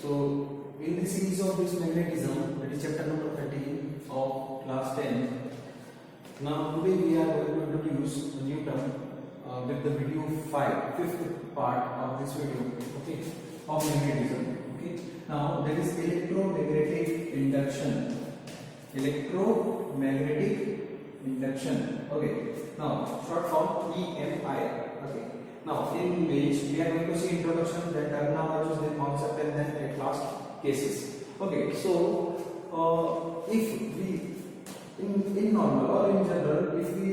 So in the series of this magnetism, that is chapter number 13 of class 10. Now today we are going to introduce a new term with the video 5, fifth part of this video, okay, of magnetism. Okay. Now that is electromagnetic induction. Electromagnetic induction. Okay. Now short form EMI. Okay. Now in which we are going to see introduction, then terminologies, then concept, and then at last cases. Okay. So if we in normal or in general, if we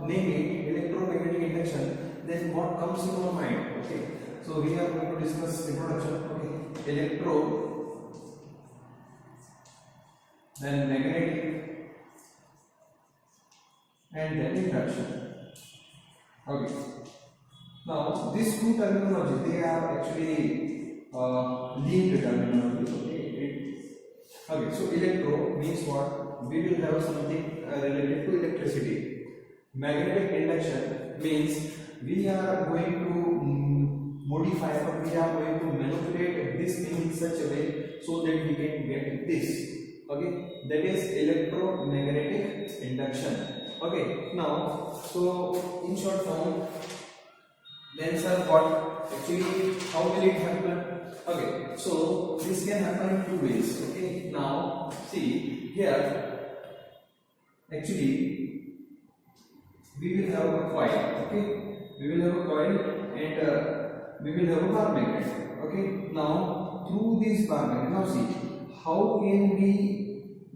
name it electromagnetic induction, then what comes into our mind? Okay. So we are going to discuss introduction. Okay. Electro, then magnetic, and then induction. Okay. Now these two terminologies, they are actually linked terminologies. Okay, so electro means what? We will have something related to electricity. Magnetic induction means we are going to modify or we are going to manipulate this thing in such a way so that we can get this. Okay, that is electromagnetic induction. Okay, now so in short form, then sir, what actually, how will it happen? Okay, so this can happen in two ways. Okay, now see here, actually we will have a coil. Okay, we will have a coil and we will have a bar magnet. Okay, now through this bar magnet, now see how can we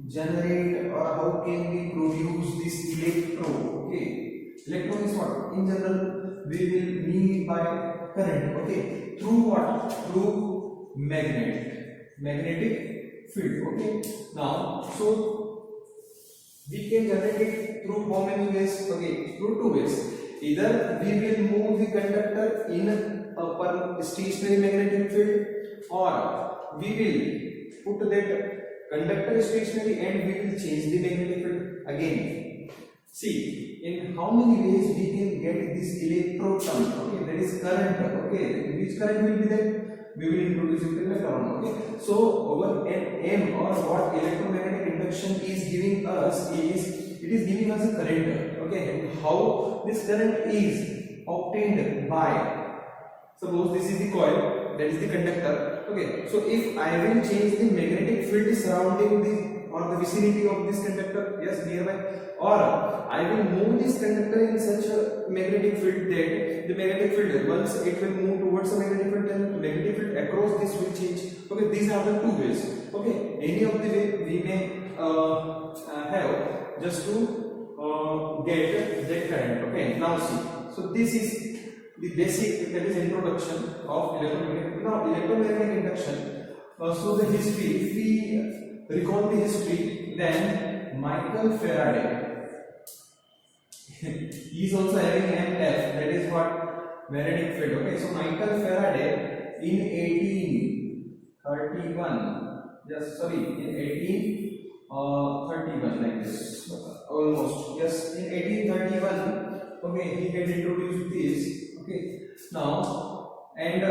generate or how can we produce this electro. Okay, electron is what in general we will mean by current. Okay, through what? Through magnetic field. Okay, now so we can generate it through how many ways? Okay, through two ways. Either we will move the conductor in a stationary magnetic field, or we will put that conductor stationary and we will change the magnetic field again. See, in how many ways we can get this electro term. Okay, that is current. Okay, which current will be there? We will introduce it in later on. Okay, so our M or what electromagnetic induction is giving us is, it is giving us a current. Okay, and how this current is obtained by, suppose this is the coil, that is the conductor. Okay, so if I will change the magnetic field surrounding the or the vicinity of this conductor, yes, nearby, or I will move this conductor in such a magnetic field that the magnetic field, once it will move towards the magnetic field, then the magnetic field across this will change. Okay, these are the two ways. Okay, any of the way we may have just to get that current. Okay, now see, so this is the basic, that is introduction of electromagnetic. Now electromagnetic induction, so the history, if we recall the history, then Michael Faraday, he is also having MF, that is what? Magnetic field. Okay, so Michael Faraday in 1831, yes, sorry, in 1831, like this, almost, yes, in 1831, okay, he can introduce this. Okay, now, and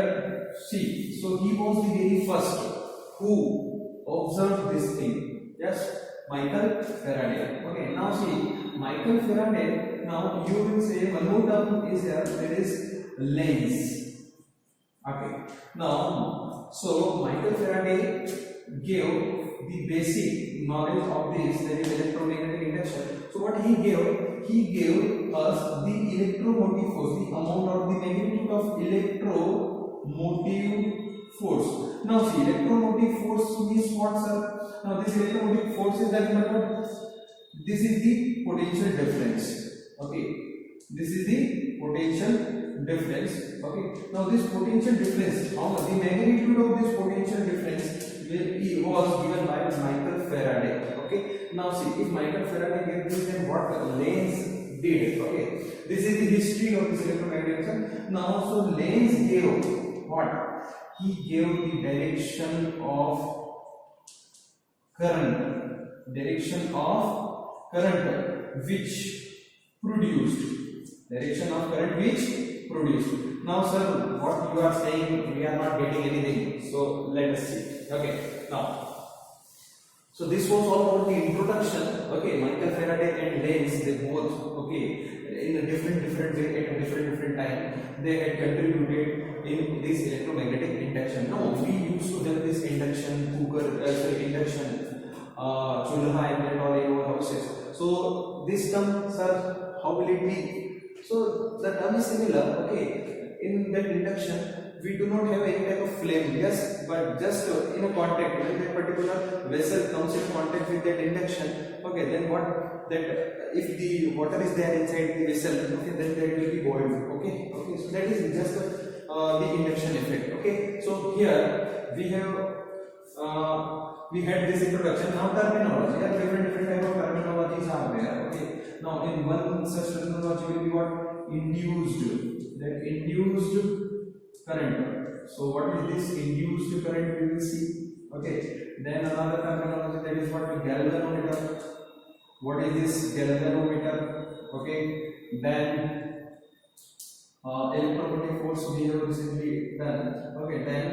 see, so he was the very first who observed this thing. Yes, Michael Faraday. Okay, now see, Michael Faraday, now you will say one more term is here, that is Lenz. Okay, now so Michael Faraday gave the basic knowledge of this, that is electromagnetic induction. So what he gave us the electromotive force, the amount or the magnitude of electromotive force. Now see, electromotive force means what, sir? Now this electromotive force is nothing but what? This is the potential difference. Okay, this is the potential difference. Okay, now this potential difference, the magnitude of this potential difference was given by Michael Faraday. Okay, now see, if Michael Faraday gave this, then what Lenz did? Okay, this is the history of this electromagnetism. Now, so Lenz gave what? He gave the direction of current, which produced, Now sir, what you are saying, we are not getting anything. So let us see. Okay, now, so this was all about the introduction. Okay, Michael Faraday and Lenz, they both, okay, in a different way at a different time, they had contributed in this electromagnetic induction. Now we used to have this induction cooker, induction chulha and that all in our houses. So this term, sir, how will it be? So the term is similar. Okay, in that induction we do not have any type of flame, yes, but just in a contact, when that particular vessel comes in contact with that induction, okay, then what, that if the water is there inside the vessel, okay, then that will be boiled. Okay, so that is just the induction effect. Okay, so here we have we had this introduction. Now terminology, there are different type of terminologies are there. Okay, now in one such terminology will be what, induced, that induced current. So what is this induced current, we will see. Okay, then another terminology, that is what, galvanometer. What is this galvanometer? Okay, then electromotive force we have recently done. Okay, then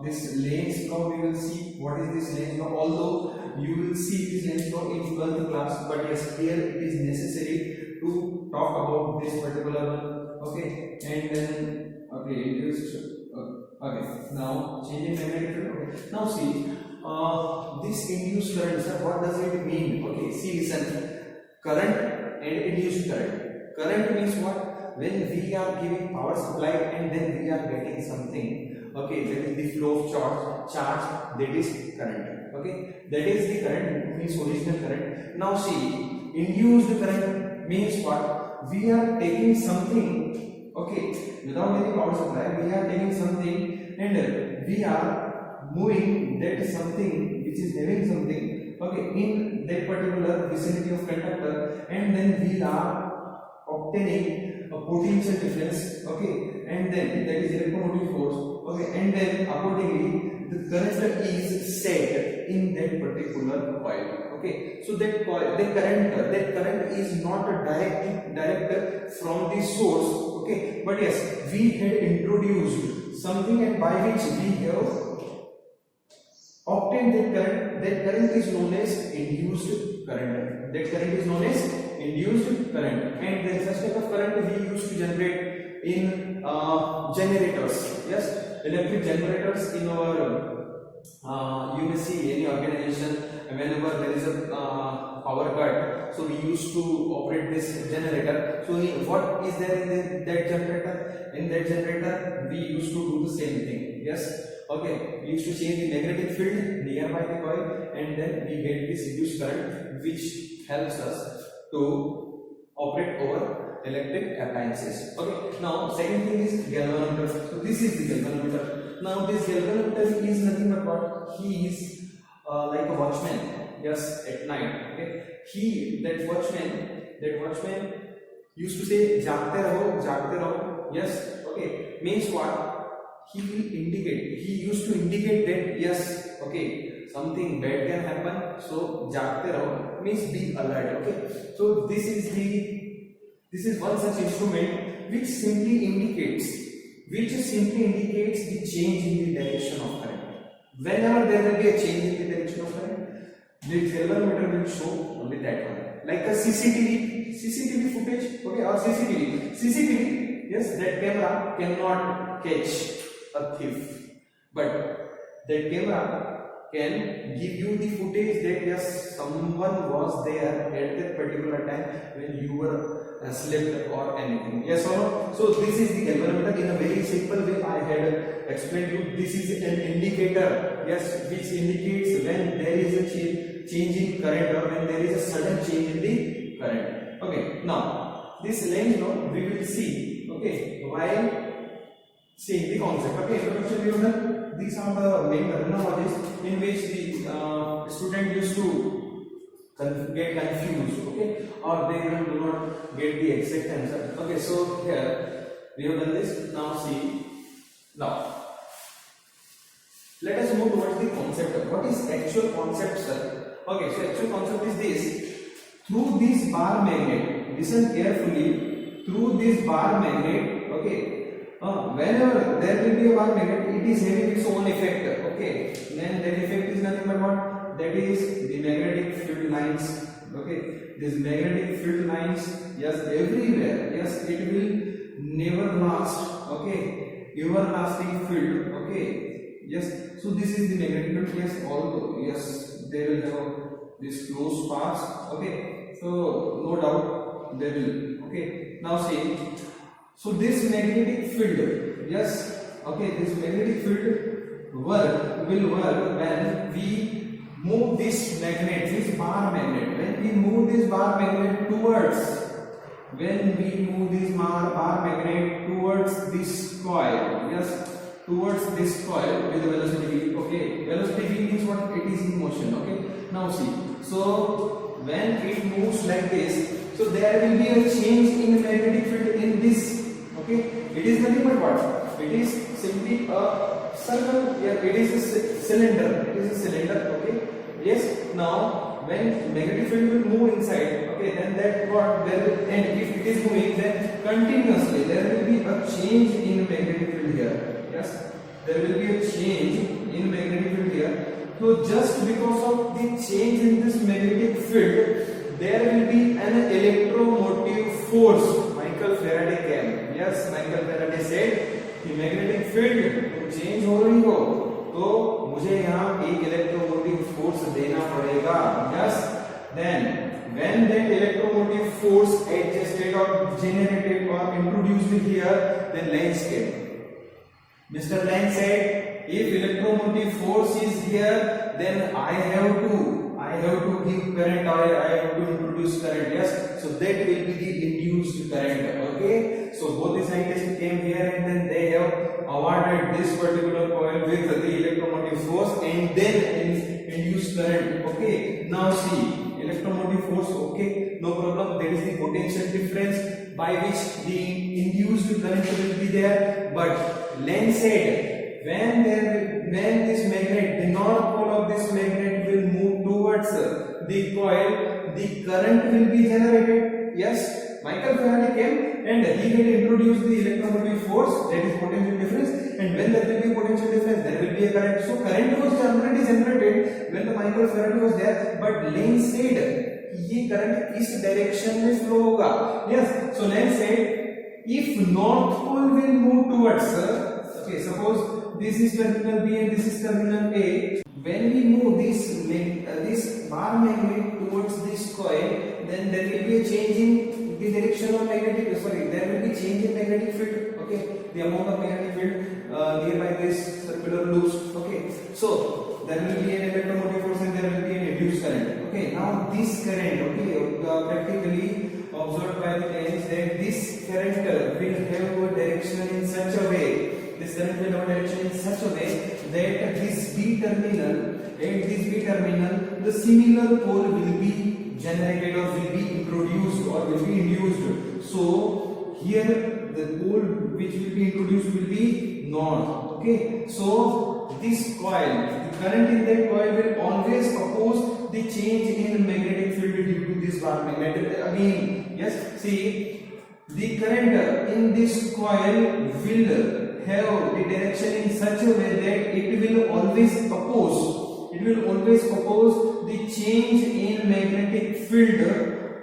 this Lenz law we will see. What is this Lenz law? Although you will see this Lenz law in 12th class, but yes, here it is necessary to talk about this particular one. Okay, and then okay, okay, now changing magnetic field. Okay, now see this induced current, sir, what does it mean? Okay, see, listen, current and induced current. Current means what? When we are giving power supply and then we are getting something, okay, that is the flow of charge, that is current. Okay, that is the current, means original current. Now see, induced current means what? We are taking something, okay, without any power supply, we are taking something and we are moving that something which is having something, okay, in that particular vicinity of conductor, and then we are obtaining a potential difference, okay, and then that is electromotive force, okay, and then accordingly the current is set in that particular coil. Okay, so that coil, that current is not a direct from the source. Okay, but yes, we had introduced something and by which we have obtained that current. That current is known as induced current. That current is known as induced current, and there is such type of current we used to generate in generators. Yes, electric generators in our you may see any organization, whenever there is a power cut, so we used to operate this generator. So what is there in that generator? In that generator we used to do the same thing. Yes, okay, we used to change the magnetic field nearby the coil, and then we get this induced current which helps us to operate over electric appliances. Okay, now second thing is galvanometer. So this is the galvanometer. Now this galvanometer is nothing but what? He is like a watchman. Yes, at night. Okay, that watchman used to say jagte raho. Yes, okay, means what? He will indicate, he used to indicate that yes, okay, something bad can happen, so jagte raho means be alert. Okay, so this is one such instrument which simply indicates the change in the direction of current. Whenever there will be a change in the direction of current, the galvanometer will show only that one, like a CCTV footage. Okay, or CCTV, yes, that camera cannot catch a thief, but that camera can give you the footage that yes, someone was there at that particular time when you were slept or anything. Yes or no? So this is the galvanometer. In a very simple way I had explained you. This is an indicator, yes, which indicates when there is a change in current or when there is a sudden change in the current. Okay, now this Lenz law we will see, okay, while seeing the concept. Okay, introduction we have done. These are the main terminologies in which the student used to get confused, okay, or they even do not get the exact answer. Okay, so here we have done this. Now see, now let us move towards the concept. What is actual concept, sir? Okay, so actual concept is this: through this bar magnet, listen carefully, through this bar magnet, okay, Whenever there will be a bar magnet, it is having its own effect. Okay, then that effect is nothing but what? That is the magnetic field lines. Okay, these magnetic field lines, yes, everywhere. Yes, it will never last. Okay, everlasting field. Okay, yes. So this is the magnetic field. Yes, although yes, they will have this closed paths. Okay, so no doubt they will. Okay, now see. So this magnetic field, yes, okay, this magnetic field will work when we move this magnet, this bar magnet. When we move this bar magnet towards, when we move this bar magnet towards this coil, yes, towards this coil with velocity v. Okay, velocity v means what? It is in motion. Okay, now see. So when it moves like this, so there will be a change in magnetic field in this. Okay, it is nothing but what? It is simply a circle. Yeah, it is a cylinder. It is a cylinder. Okay. Yes. Now, when magnetic field will move inside, okay, then that what there will, and if it is moving, then continuously there will be a change in magnetic field here. Yes, there will be a change in magnetic field here. So just because of the change in this magnetic field, there will be an electromotive force. Michael Faraday came. Yes, Michael Faraday said कि magnetic field change हो रही हो तो मुझे यहाँ एक electromotive force देना पड़ेगा. Yes, then when that electromotive force adjusted or generated or introduced here, then Lenz came. Mr. Lenz said, if electromotive force is here, then I have to give current or I have to introduce current. Yes, so that will be the induced current. Okay, so both the scientists came here and then they have awarded this particular coil with the electromotive force and then induced current. Okay, now see, electromotive force. Okay, no problem. There is the potential difference by which the induced current will be there. But Lenz said, when this magnet, the north pole of this magnet will move towards the coil, the current will be generated. Yes, Michael Faraday came and he will introduce the electromotive force, that is potential difference, and when there will be potential difference, there will be a current. So current was already generated when the Michael Faraday was there, but Lenz said ये current इस direction में flow होगा. Yes, so lens said if north pole will move towards, okay, suppose this is terminal B and this is terminal A, when we move this bar magnet towards this coil, then there will be a change in the direction of magnetic, there will be change in magnetic field. Okay, the amount of magnetic field nearby this circular loops. Okay, so there will be an electromotive force and there will be an induced current. Okay, now this current, okay, practically observed by the Lenz that this current will have a direction in such a way, that this B terminal and this B terminal, the similar pole will be generated or will be introduced or will be induced. So here the pole which will be introduced will be north. Okay, so this coil, the current in that coil will always oppose the change in magnetic field due to this bar magnet. Again, yes, see, the current in this coil will have the direction in such a way that it will always oppose the change in magnetic field,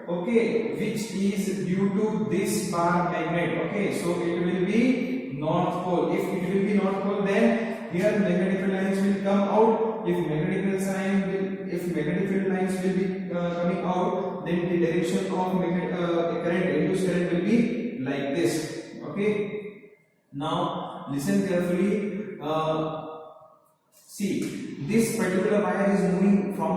okay, which is due to this bar magnet. Okay, so it will be north pole. If it will be north pole, then here magnetic field lines will come out. If magnetic field lines will be coming out, then the direction of induced current will be like this. Okay, now listen carefully. See, this particular wire is coming from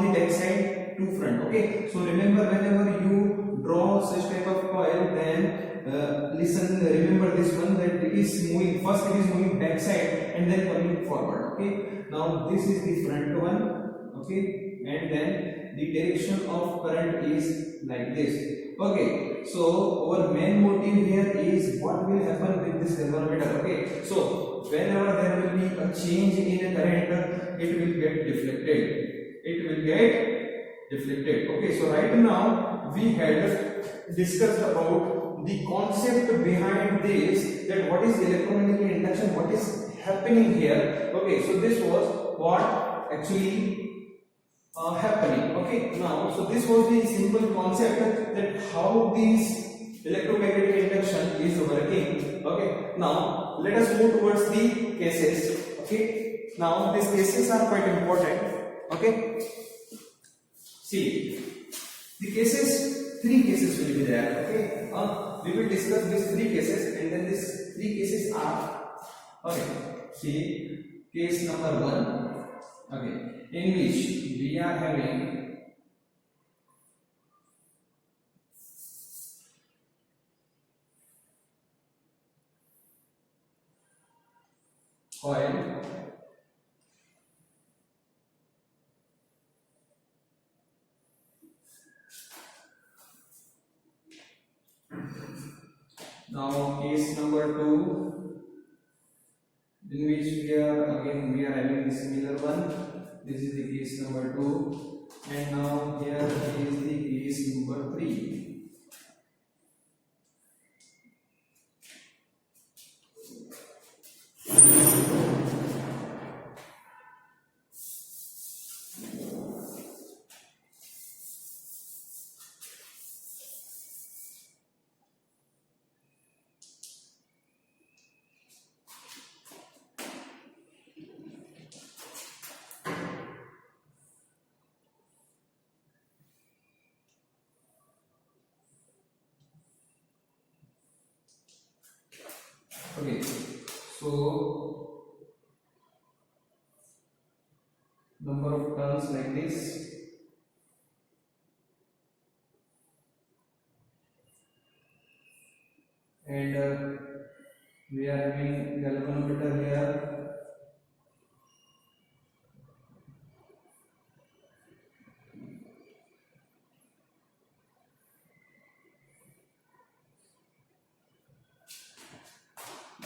the back side to front. Okay, so remember, whenever you draw such type of coil, then remember this one, that it is moving back side and then coming forward. Okay, now this is the front one. Okay, and then the direction of current is like this. Okay, so our main motive here is what will happen with this galvanometer. Okay, so whenever there will be a change in a current, it will get deflected. Okay, so right now we had discussed about the concept behind this, that what is electromagnetic induction, what is happening here. Okay, so this was what actually happening. Okay, now so this was the simple concept that how this electromagnetic induction is working. Okay, now let us move towards the cases. Okay, now these cases are quite important. Okay, see the cases, three cases will be there. Okay, we will discuss these three cases, and then these three cases are, okay, see case number one. Okay, in which we are having coil now. Case number two, in which we are having the similar one. This is the case number two, and now here is the case number three. Okay, so number of turns like this, and we are having galvanometer here,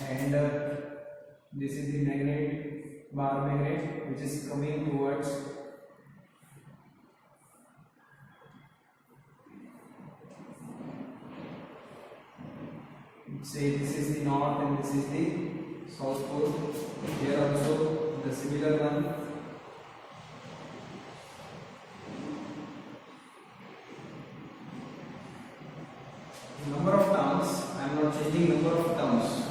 and this is the magnet, bar magnet, which is coming towards say this is the north and this is the south pole. Here also the similar one. Number of terms, I am not changing number of terms.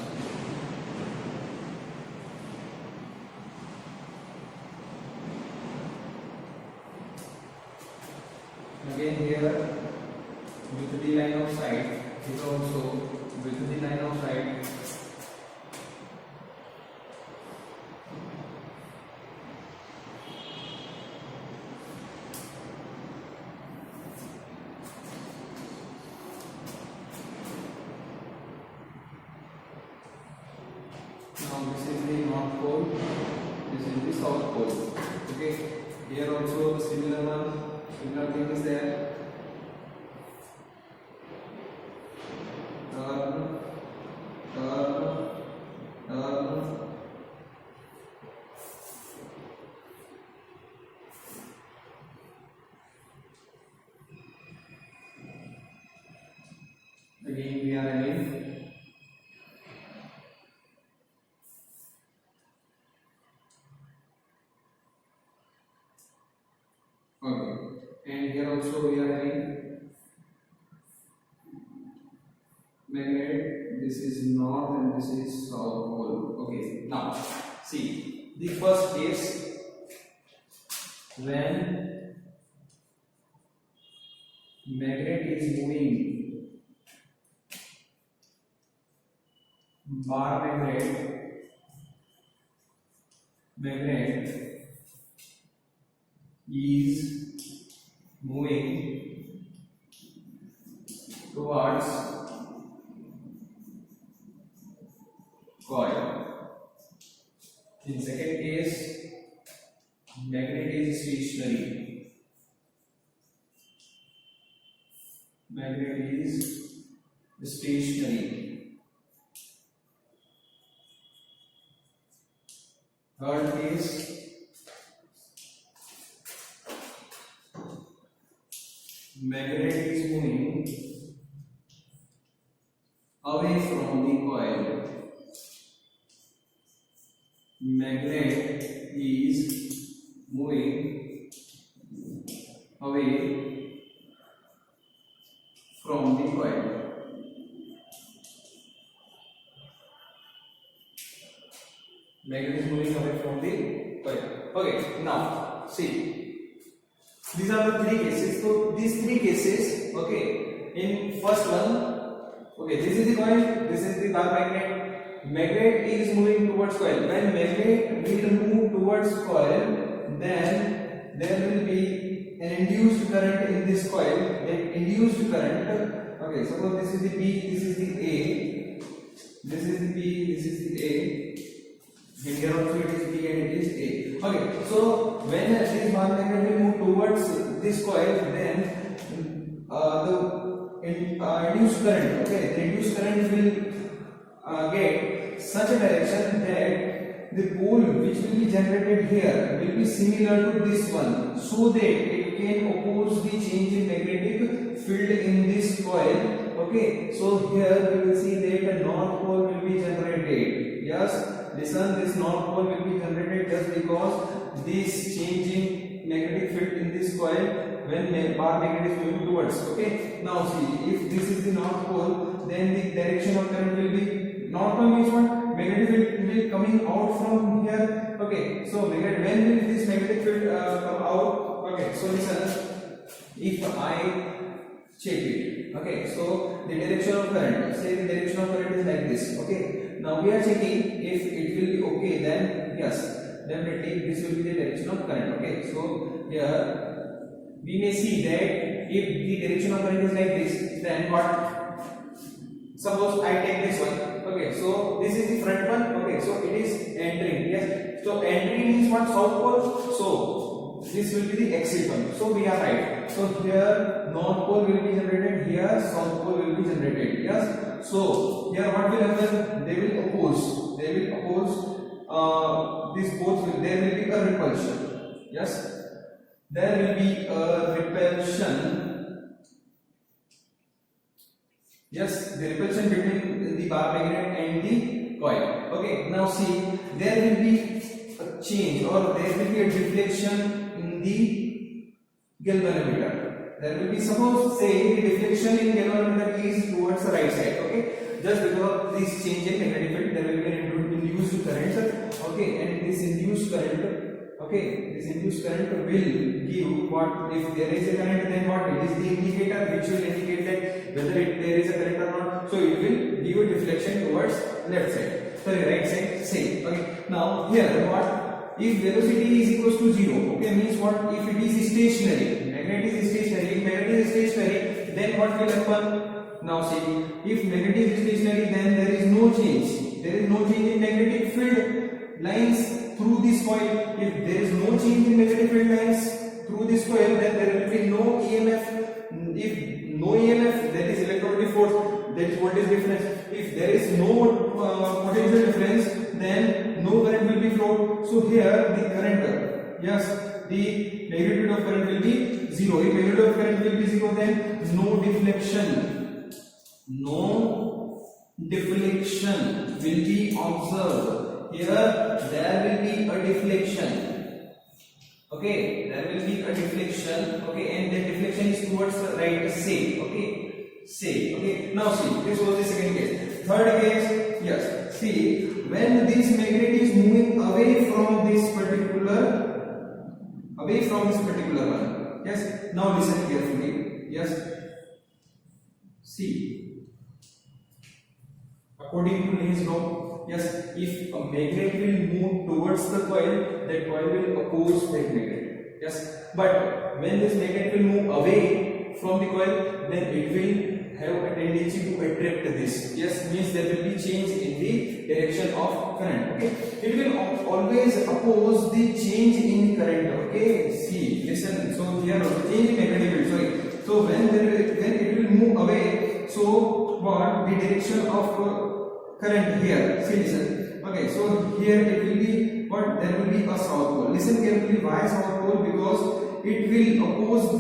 Again here with the line of sight, is also with the line of sight. Now this is the north pole, this is the south pole. Okay, here also similar one, similar thing is there. Turn, turn, turn. Again we are having okay, and here also we are having magnet. This is north and this is south pole. Okay, now see the first case, when magnet is moving, bar magnet is moving towards coil. In second case, magnet is stationary. Magnet is stationary. Third case, magnet is moving magnet is moving away from the coil. Magnet is moving away from the coil. Okay, now see, these are the three cases. So these three cases, okay, in first one, okay, this is the coil, this is the bar magnet. Magnet is moving towards coil. When magnet will move towards coil, then there will be an induced current in this coil. That induced current, okay, suppose this is the B, this is the A, this is the B, this is the A, and here also it is B and it is A. Okay, so when this bar magnet will move towards this coil, then the induced current, okay, the induced current will get such a direction that the pole which will be generated here will be similar to this one, so that it can oppose the change in magnetic field in this coil. Okay, so here we will see that the north pole will be generated. Yes, listen, this north pole will be generated just because this changing magnetic field in this coil when bar magnet is moving towards. Okay, now see, if this is the north pole, then the direction of current will be north pole means what? Magnetic field will be coming out from here. Okay, so magnet, when will this magnetic field come out? Okay, so listen, if I check it, okay, so the direction of current, say the direction of current is like this. Okay, now we are checking if it will be okay, then yes, definitely this will be the direction of current. Okay, so here we may see that if the direction of current is like this, then what? Suppose I take this one. Okay, so this is the front one. Okay, so it is entering. Yes, so entering means what? South pole. So this will be the exit one. So we are right. So here north pole will be generated, here south pole will be generated. Yes, so here what will happen? They will oppose. They will oppose. This both will, there will be a repulsion. Yes, there will be a repulsion. Yes, the repulsion between the bar magnet and the coil. Okay, now see, there will be a change or there will be a deflection in the galvanometer. There will be, suppose say the deflection in galvanometer is towards the right side. Okay, just because this change in magnetic field, there will be an induced current. Okay, and this induced current, okay, this induced current will give what? If there is a current, then what? It is the indicator which will indicate that whether there is a current or not. So it will give a deflection towards left side, sorry, right side, same. Okay, now here what? If velocity is equals to 0, okay, means what? If it is stationary, magnet is stationary. If magnet is stationary, then what will happen? Now see, if magnet is stationary, then there is no change. There is no change in magnetic field lines through this coil. If there is no change in magnetic field lines through this coil, then there will be no EMF. If no EMF, that is electromotive force, that is voltage difference. If there is no potential difference, then no current will be flowed. So here the current, yes, the magnitude of current will be 0. If magnitude of current will be 0, then no deflection. No deflection will be observed. Here there will be a deflection. Okay, there will be a deflection. Okay, and the deflection is towards the right. Say, okay, say. Okay, now see, this was the second case. Third case, yes. See, when this magnet is moving away from this particular one. Yes. Now listen carefully. Yes. See, according to Lenz's law, yes, if a magnet will move towards the coil, that coil will oppose that magnet. Yes, but when this magnet will move away from the coil, then it will have a tendency to attract this. Yes, means there will be change in the direction of current. Okay, it will always oppose the change in current. Okay, see, listen. So here change in magnetic field. Sorry. So when it will move away, so what the direction of current here? See, listen. Okay, so here it will be what? There will be a south pole. Listen carefully. Why south pole? Because it will oppose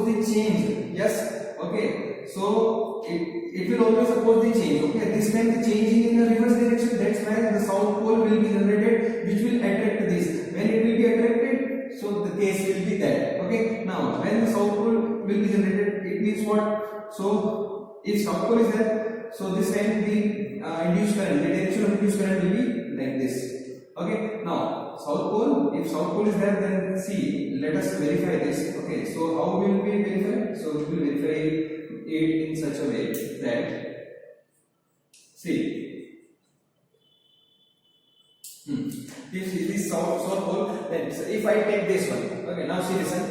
the change. Yes. Okay. So it will always oppose the change. Okay. This time the changing in the reverse direction. That's why the south if south pole is there, then see, let us verify this. Okay, so how will we verify? So we will verify it in such a way that, see, if it is south pole, then if I take this one, okay, now see, listen,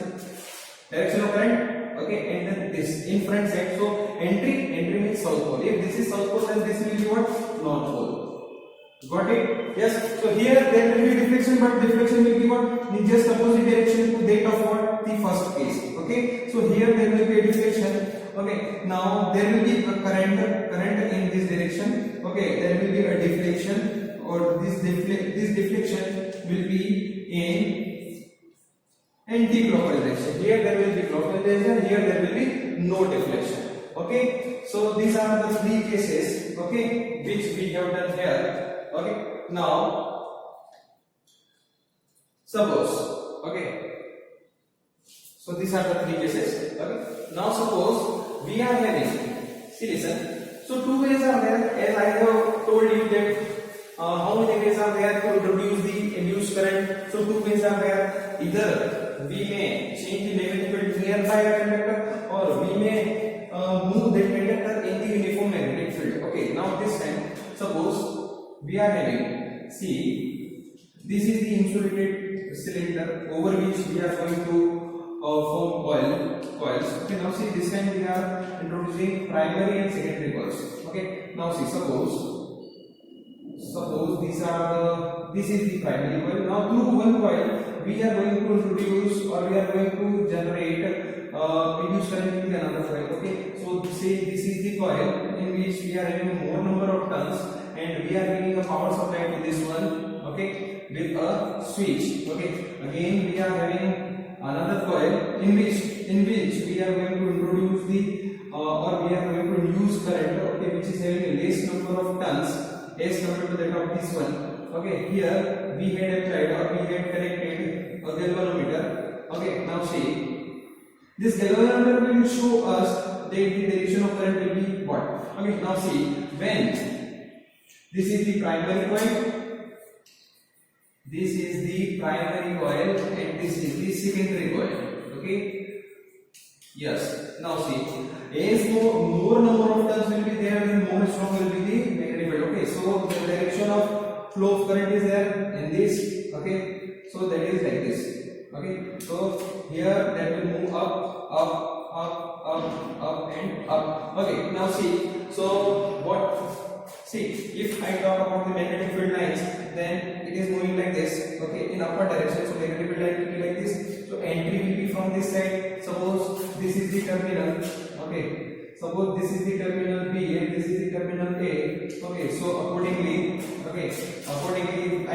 direction of current, okay, and then this in front side. So entry means south pole. If this is south pole, then this will be what? North pole. Got it? Yes. So here there will be deflection, but deflection will be what? In just opposite direction to that of what? The first case. Okay. So here there will be a deflection. Okay. Now there will be a current in this direction. Okay. There will be a deflection, or this deflection will be in anti-clockwise direction. Here there will be clockwise direction. Here there will be no deflection. Okay. So these are the three cases. Okay, which we have done here. Okay, now suppose, okay, so these are the three cases. Okay, now suppose we are having, see, listen, so two ways are there, as I have told you that how many ways are there to reduce the induced current. So two ways are there, either we may change the magnetic field nearby a conductor, or we may move that conductor in the uniform magnetic field. Okay, now this time suppose we are having, see, this is the insulated cylinder over which we are going to form coils. Okay, now see, this time we are introducing primary and secondary coils. Okay, now see, suppose this is the primary coil. Now through one coil we are going to introduce, or we are going to generate induced current in another coil. Okay, so say this is the coil in which we are having more number of turns, and we are giving a power supply to this one, okay, with a switch. Okay, again we are having another coil in which we are going to introduce the or we are going to induce current, okay, which is having a less number of turns as compared to that of this one. Okay, here we had applied, or we had connected a galvanometer. Okay, now see, this galvanometer will show us that the direction of current will be what. Okay, now see, when this is the primary coil, this is the primary coil, and this is the secondary coil. Okay, yes. Now see, as more number of turns will be there, then more strong will be the magnetic field. Okay, so the direction of flow of current is there in this. Okay, so that is like this. Okay, so here that will move up and up. Okay, now see, so what? See, if I talk about the magnetic field lines, then it is moving like this. Okay, in upward direction. So magnetic field line will be like this. So entry will be from this side. Suppose this is the terminal. Okay, suppose this is the terminal B and this is the terminal A. Okay, so accordingly, I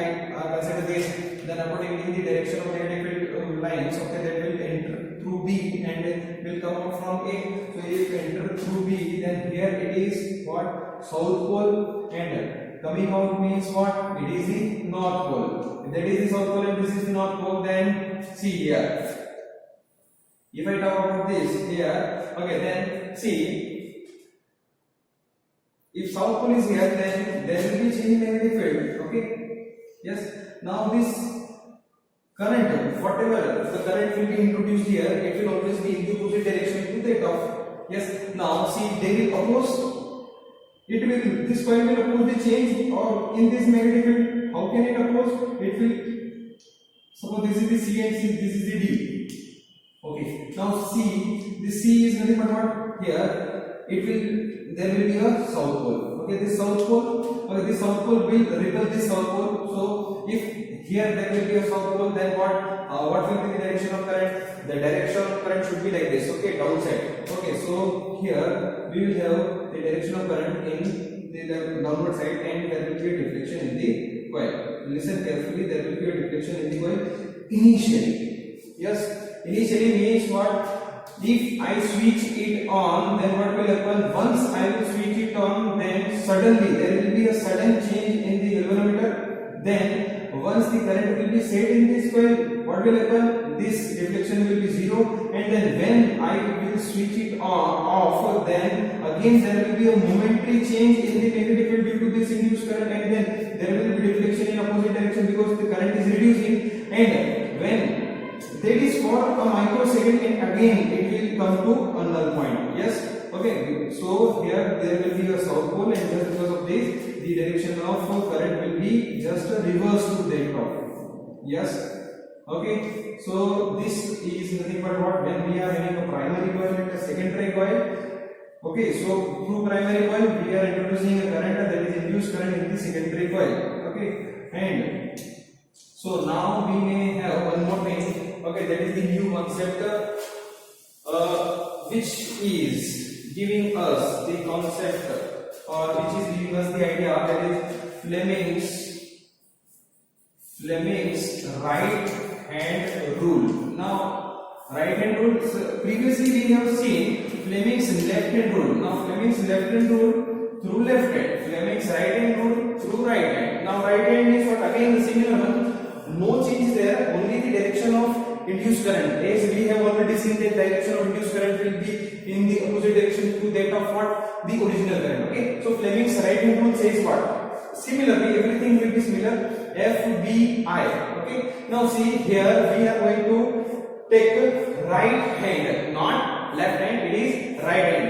consider this. Then accordingly, the direction of magnetic field lines, okay, that will enter through B and will come out from A. So if enter through B, then here it is what? South pole, and coming out means what? It is the north pole. If that is the south pole and this is the north pole, then see here. If I talk about this here, okay, then see, if south pole is here, then there will be change in magnetic field. Okay, yes. Now this current, whatever the current will be introduced here, it will always be in the opposite direction to that of. Yes. Now see, they will oppose. This coil will oppose the change or in this magnetic field. How can it oppose? It will, suppose this is the C and this is the D. Okay. Now C, this C is nothing but what? Here, there will be a south pole. Okay, this south pole will repel this south pole. So if here there will be a south pole, then what will be the direction of current? The direction of current should be like this. Okay, downside. Okay, so here we will have the direction of current in the downward side, and there will be a deflection in the coil. Listen carefully, there will be a deflection in the coil initially. Yes, initially means what? If I switch it on, then what will happen? Once I will switch it on, then suddenly there will be a sudden change in the galvanometer. Then once the current will be set in this coil, what will happen? This deflection will be zero, and then when I will switch it off, then again there will be a momentary change in the magnetic field due to this induced current, and then there will be deflection in opposite direction because the current is reducing, and when that is for a microsecond, and again it will come to a null point. Yes, okay. So here there will be a south pole, and just because of this, the direction of current will be just a reverse to that of. Yes, okay. So this is nothing but what, when we are having a primary coil and a secondary coil. Okay, so through primary coil we are introducing a current, that is induced current in the secondary coil. Okay, and so now we may have one more thing. Okay, that is the new concept, which is giving us the concept, or which is giving us the idea, that is Fleming's right hand rule. Now, right hand rule, previously we have seen Fleming's left hand rule. Now, Fleming's left hand rule through left hand, Fleming's right hand rule through right hand. Now, right hand is what, again the similar one. No change there, only the direction of induced current. As we have already seen, that direction of induced current will be in the opposite direction to that of what, the original current. Okay, so Fleming's right hand rule says what? Similarly, everything will be similar. FBI. Okay, now see here we are going to take right hand, not left hand, it is right hand.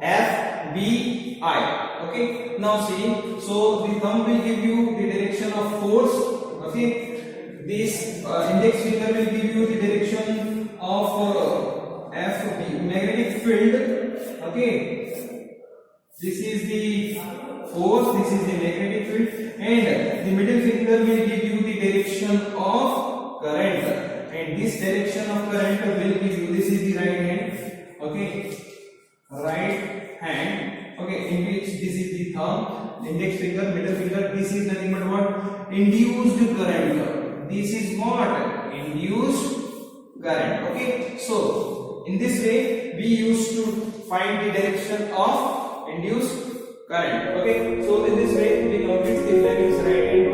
FBI. Okay, now see, so the thumb will give you the direction of force. Okay, this index finger will give you the direction of FB, magnetic field. Okay, this is the force, this is the magnetic field, and the middle finger will give you the direction of current, and this direction of current will give you, this is the right hand. Okay, right hand. Okay, in which this is the thumb, index finger, middle finger. This is nothing but what? Induced current. This is what? Induced current. Okay, so in this way we used to find the direction of induced current. Okay, so in this way we complete the Fleming's right hand